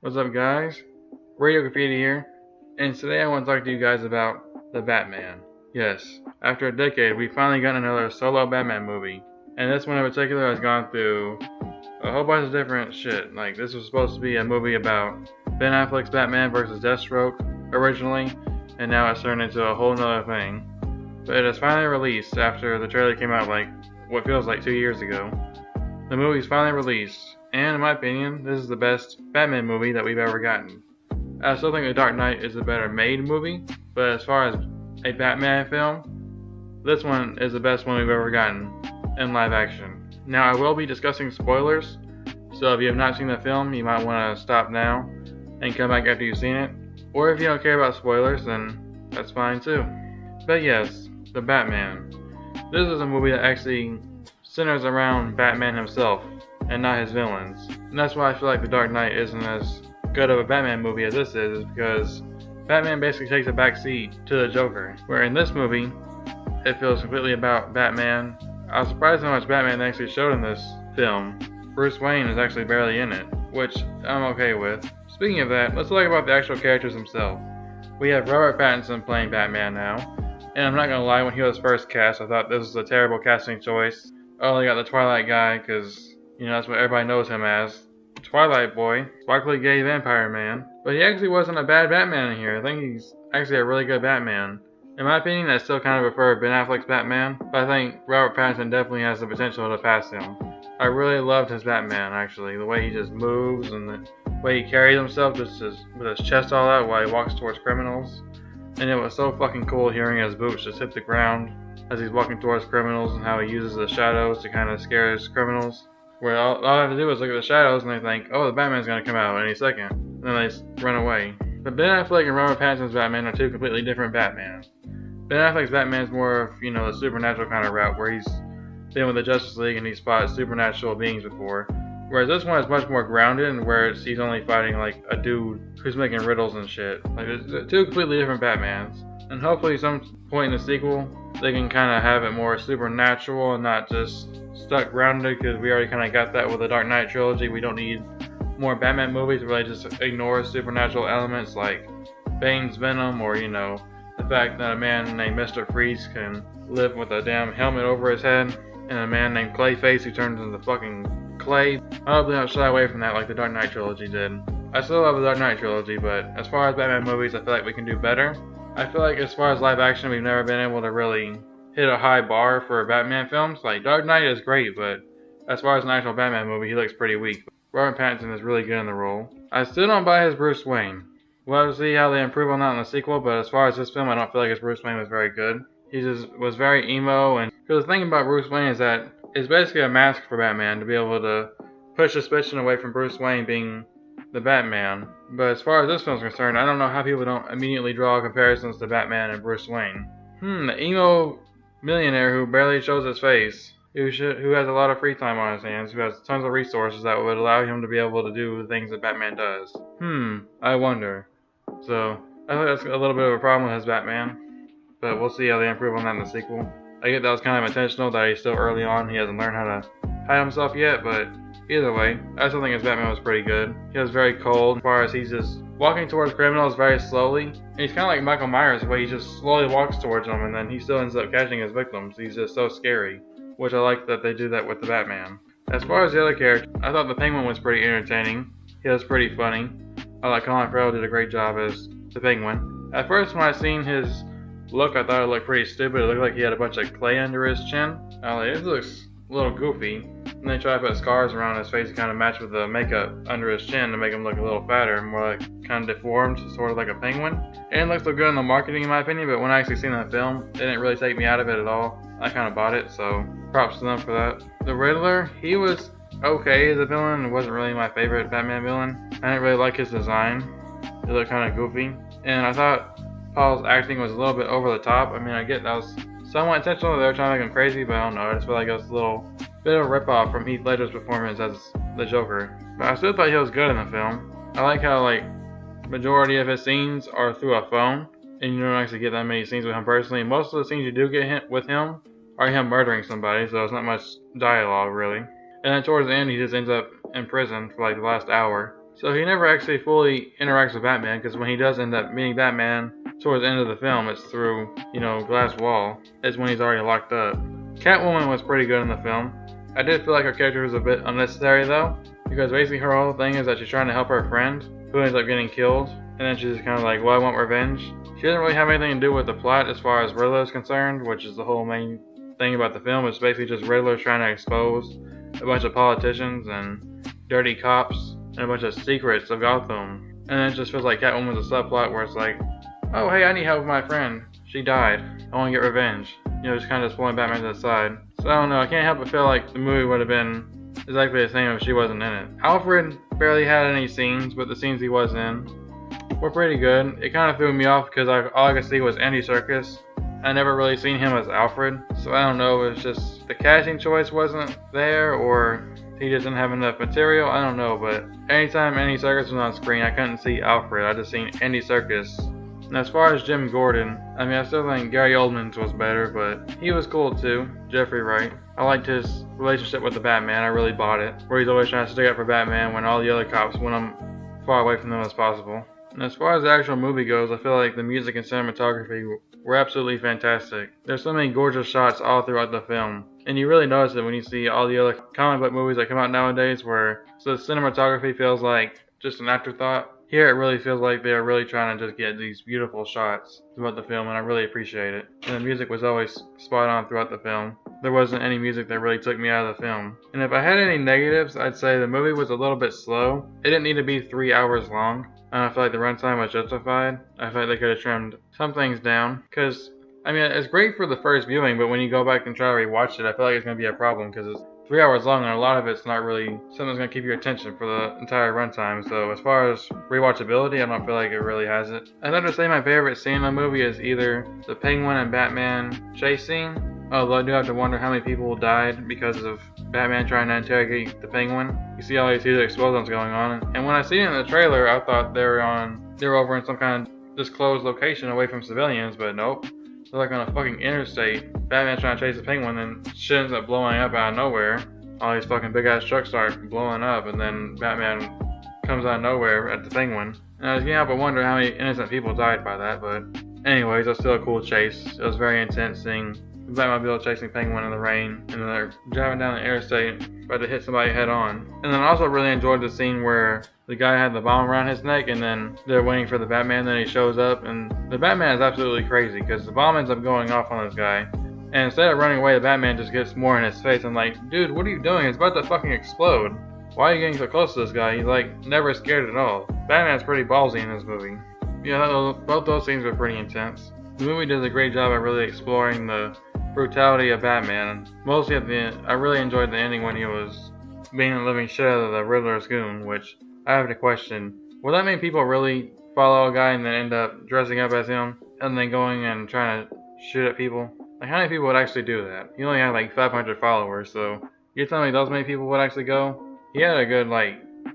What's up, guys? Graffiti here, and today I want to talk to you guys about the Batman. Yes, after a decade, we finally got another solo Batman movie, and this one in particular has gone through a whole bunch of different shit. Like, this was supposed to be a movie about Ben Affleck's Batman versus Deathstroke originally, and now it's turned into a whole nother thing. But it is finally released after the trailer came out like what feels like 2 years ago. The movie's finally released, and in my opinion, this is the best Batman movie that we've ever gotten. I still think The Dark Knight is a better made movie, but as far as a Batman film, this one is the best one we've ever gotten in live action. Now, I will be discussing spoilers, so if you have not seen the film, you might want to stop now and come back after you've seen it. Or if you don't care about spoilers, then that's fine too. But yes, The Batman. This is a movie that actually centers around Batman himself and not his villains. And that's why I feel like The Dark Knight isn't as good of a Batman movie as this is because Batman basically takes a backseat to the Joker. Where in this movie, it feels completely about Batman. I was surprised how much Batman they actually showed in this film. Bruce Wayne is actually barely in it, which I'm okay with. Speaking of that, let's talk about the actual characters themselves. We have Robert Pattinson playing Batman now, and I'm not gonna lie, when he was first cast, I thought this was a terrible casting choice. I only got the Twilight guy because, that's what everybody knows him as. Twilight Boy, sparkly gay vampire man. But he actually wasn't a bad Batman in here. I think he's actually a really good Batman. In my opinion, I still kind of prefer Ben Affleck's Batman, but I think Robert Pattinson definitely has the potential to pass him. I really loved his Batman, actually. The way he just moves and the way he carries himself just with his chest all out while he walks towards criminals. And it was so fucking cool hearing his boots just hit the ground as he's walking towards criminals and how he uses the shadows to kind of scare his criminals. Where all I have to do is look at the shadows and they think, oh, the Batman's gonna come out any second. And then they just run away. But Ben Affleck and Robert Pattinson's Batman are two completely different Batmans. Ben Affleck's Batman is more of, the supernatural kind of route where he's been with the Justice League and he spotted supernatural beings before. Whereas this one is much more grounded and where he's only fighting like a dude who's making riddles and shit. Like, it's two completely different Batmans. And hopefully some point in the sequel, they can kind of have it more supernatural and not just stuck grounded, because we already kind of got that with the Dark Knight trilogy. We don't need more Batman movies where they just ignore supernatural elements like Bane's venom or, the fact that a man named Mr. Freeze can live with a damn helmet over his head and a man named Clayface who turns into fucking clay. I hope they don't shy away from that like the Dark Knight trilogy did. I still love the Dark Knight trilogy, but as far as Batman movies, I feel like we can do better. I feel like as far as live action, we've never been able to really hit a high bar for Batman films. Like, Dark Knight is great, but as far as an actual Batman movie, he looks pretty weak. Robert Pattinson is really good in the role. I still don't buy his Bruce Wayne. We'll have to see how they improve on that in the sequel, but as far as this film, I don't feel like his Bruce Wayne was very good. He just was very emo, and because the thing about Bruce Wayne is that it's basically a mask for Batman to be able to push suspicion away from Bruce Wayne being the Batman. But as far as this film is concerned, I don't know how people don't immediately draw comparisons to Batman and Bruce Wayne. The emo millionaire who barely shows his face, who has a lot of free time on his hands, who has tons of resources that would allow him to be able to do the things that Batman does. I wonder. So, I think that's a little bit of a problem with his Batman, but we'll see how they improve on that in the sequel. I get that was kind of intentional that he's still early on, he hasn't learned how to hide himself yet, but either way, I still think his Batman was pretty good. He was very cold as far as he's just walking towards criminals very slowly. And he's kind of like Michael Myers, where he just slowly walks towards them and then he still ends up catching his victims. He's just so scary, which I like that they do that with the Batman. As far as the other characters, I thought the Penguin was pretty entertaining. He was pretty funny. I like Collin Ferrel did a great job as the Penguin. At first when I seen his look, I thought it looked pretty stupid. It looked like he had a bunch of clay under his chin. I was like, this looks a little goofy. And they try to put scars around his face to kind of match with the makeup under his chin to make him look a little fatter, more like kind of deformed, sort of like a penguin. And it looks so good in the marketing in my opinion, but when I actually seen the film, it didn't really take me out of it at all. I kind of bought it, so props to them for that. The Riddler, he was okay as a villain. It wasn't really my favorite Batman villain. I didn't really like his design. It looked kind of goofy. And I thought Paul's acting was a little bit over the top. I mean, I get that was somewhat intentional. They were trying to make him crazy, but I don't know. I just feel like it was a little bit of a ripoff from Heath Ledger's performance as the Joker. But I still thought he was good in the film. I like how, majority of his scenes are through a phone, and you don't actually get that many scenes with him personally. Most of the scenes you do get with him are him murdering somebody, so it's not much dialogue, really. And then towards the end, he just ends up in prison for, the last hour. So he never actually fully interacts with Batman, because when he does end up meeting Batman towards the end of the film, it's through, glass wall. It's when he's already locked up. Catwoman was pretty good in the film. I did feel like her character was a bit unnecessary though, because basically her whole thing is that she's trying to help her friend, who ends up getting killed, and then she's just kind of like, well, I want revenge. She doesn't really have anything to do with the plot as far as Riddler is concerned, which is the whole main thing about the film. It's basically just Riddler trying to expose a bunch of politicians and dirty cops and a bunch of secrets of Gotham. And then it just feels like Catwoman's a subplot where it's like, oh hey, I need help with my friend. She died. I want to get revenge. Just kind of pulling Batman to the side. So I don't know, I can't help but feel like the movie would have been exactly the same if she wasn't in it. Alfred barely had any scenes, but the scenes he was in were pretty good. It kind of threw me off because all I could see was Andy Serkis. I never really seen him as Alfred, so I don't know if it's just the casting choice wasn't there or he just didn't have enough material. I don't know, but anytime Andy Serkis was on screen, I couldn't see Alfred. I just seen Andy Serkis. And as far as Jim Gordon, I still think Gary Oldman's was better, but he was cool too. Jeffrey Wright. I liked his relationship with the Batman. I really bought it, where he's always trying to stick up for Batman when all the other cops want him far away from them as possible. And as far as the actual movie goes, I feel like the music and cinematography were absolutely fantastic. There's so many gorgeous shots all throughout the film. And you really notice it when you see all the other comic book movies that come out nowadays where the cinematography feels like just an afterthought. Here it really feels like they're really trying to just get these beautiful shots throughout the film, and I really appreciate it. And the music was always spot on throughout the film. There wasn't any music that really took me out of the film. And if I had any negatives, I'd say the movie was a little bit slow. It didn't need to be 3 hours long. And I feel like the runtime was justified. I feel like they could have trimmed some things down. Because, it's great for the first viewing, but when you go back and try to rewatch it, I feel like it's going to be a problem because it's 3 hours long and a lot of it's not really something that's going to keep your attention for the entire runtime. So as far as rewatchability, I don't feel like it really has it. I'd have to say my favorite scene in the movie is either the Penguin and Batman chase scene, although I do have to wonder how many people died because of Batman trying to interrogate the Penguin. You see all these huge explosions going on, and when I see it in the trailer, I thought they were over in some kind of disclosed location away from civilians, but nope. They're like on a fucking interstate. Batman's trying to chase the Penguin, and shit ends up blowing up out of nowhere. All these fucking big ass trucks start blowing up, and then Batman comes out of nowhere at the Penguin. And I was getting up and wonder how many innocent people died by that, but anyways, it was still a cool chase. It was very intense seeing the Batmobile chasing Penguin in the rain, and then they're driving down the interstate, about to hit somebody head on. And then I also really enjoyed the scene where the guy had the bomb around his neck, and then they're waiting for the Batman, then he shows up, and the Batman is absolutely crazy, because the bomb ends up going off on this guy. And instead of running away, the Batman just gets more in his face. I'm like, dude, what are you doing? It's about to fucking explode. Why are you getting so close to this guy? He's like, never scared at all. Batman's pretty ballsy in this movie. Yeah, both those scenes were pretty intense. The movie does a great job at really exploring the brutality of Batman. Mostly at the end, I really enjoyed the ending when he was being the living shit out of the Riddler's goon, which I have to question. Will that mean people really follow a guy and then end up dressing up as him and then going and trying to shoot at people? Like, how many people would actually do that? He only had like 500 followers, so you're telling me those many people would actually go? He had a good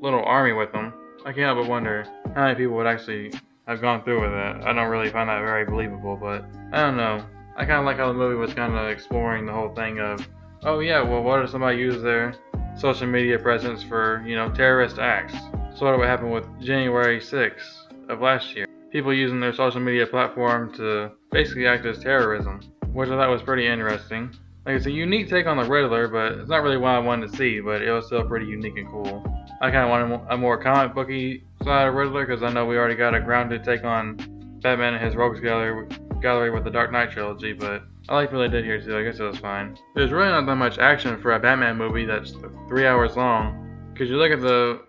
little army with him. I can't help but wonder how many people would actually have gone through with that. I don't really find that very believable, but I don't know. I kind of like how the movie was kind of exploring the whole thing of, oh yeah, well, what if somebody used their social media presence for, terrorist acts? Sort of what happened with January 6th of last year. People using their social media platform to basically act as terrorism, which I thought was pretty interesting. Like, it's a unique take on the Riddler, but it's not really what I wanted to see, but it was still pretty unique and cool. I kind of wanted a more comic booky side of Riddler, because I know we already got a grounded take on Batman and his Rogues Gallery with the Dark Knight trilogy, but I liked what they did here too. I guess it was fine. There's really not that much action for a Batman movie that's 3 hours long, because you look at the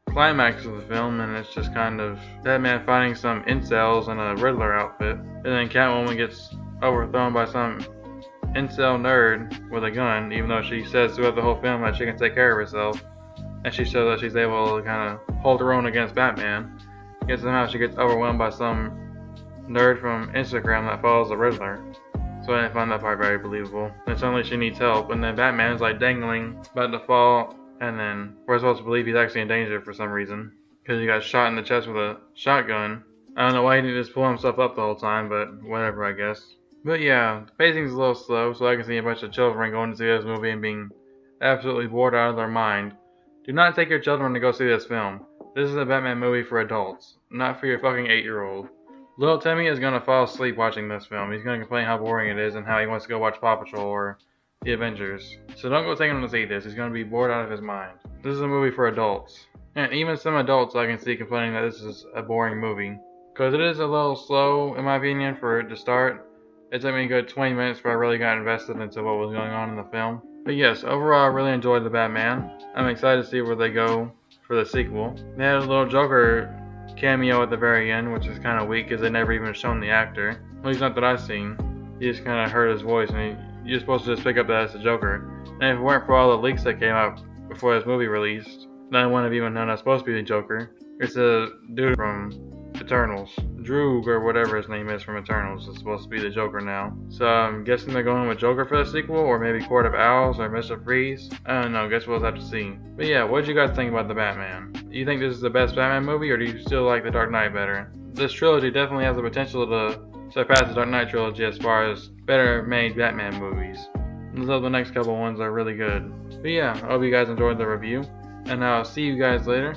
climax of the film and it's just kind of Batman fighting some incels in a Riddler outfit, and then Catwoman gets overthrown by some incel nerd with a gun, even though she says throughout the whole film that she can take care of herself, and she shows that she's able to kind of hold her own against Batman. Yet somehow she gets overwhelmed by some nerd from Instagram that follows the Riddler. So I didn't find that part very believable. And suddenly she needs help, and then Batman's like dangling, about to fall, and then we're supposed to believe he's actually in danger for some reason, because he got shot in the chest with a shotgun. I don't know why he didn't just pull himself up the whole time, but whatever, I guess. But yeah, the pacing's a little slow, so I can see a bunch of children going to see this movie and being absolutely bored out of their mind. Do not take your children to go see this film. this is a Batman movie for adults, not for your fucking 8-year-old. Little Timmy is gonna fall asleep watching this film. He's gonna complain how boring it is and how he wants to go watch Paw Patrol or The Avengers. So don't go take him to see this. He's gonna be bored out of his mind. This is a movie for adults. And even some adults I can see complaining that this is a boring movie. Because it is a little slow, in my opinion, for it to start. It took me a good 20 minutes before I really got invested into what was going on in the film. But yes, overall I really enjoyed The Batman. I'm excited to see where they go for the sequel. They had a little Joker cameo at the very end, which is kind of weak because they never even shown the actor. At least not that I've seen. You just kind of heard his voice and you're supposed to just pick up that it's the Joker. And if it weren't for all the leaks that came out before this movie released, then I wouldn't have even known that's supposed to be the Joker. It's a dude from Eternals. Droog, or whatever his name is from Eternals, is supposed to be the Joker now. So I'm guessing they're going with Joker for the sequel, or maybe Court of Owls, or Mr. Freeze. I don't know, guess we'll have to see. But yeah, what did you guys think about The Batman? Do you think this is the best Batman movie, or do you still like The Dark Knight better? This trilogy definitely has the potential to surpass The Dark Knight trilogy as far as better made Batman movies. So the next couple ones are really good. But yeah, I hope you guys enjoyed the review, and I'll see you guys later.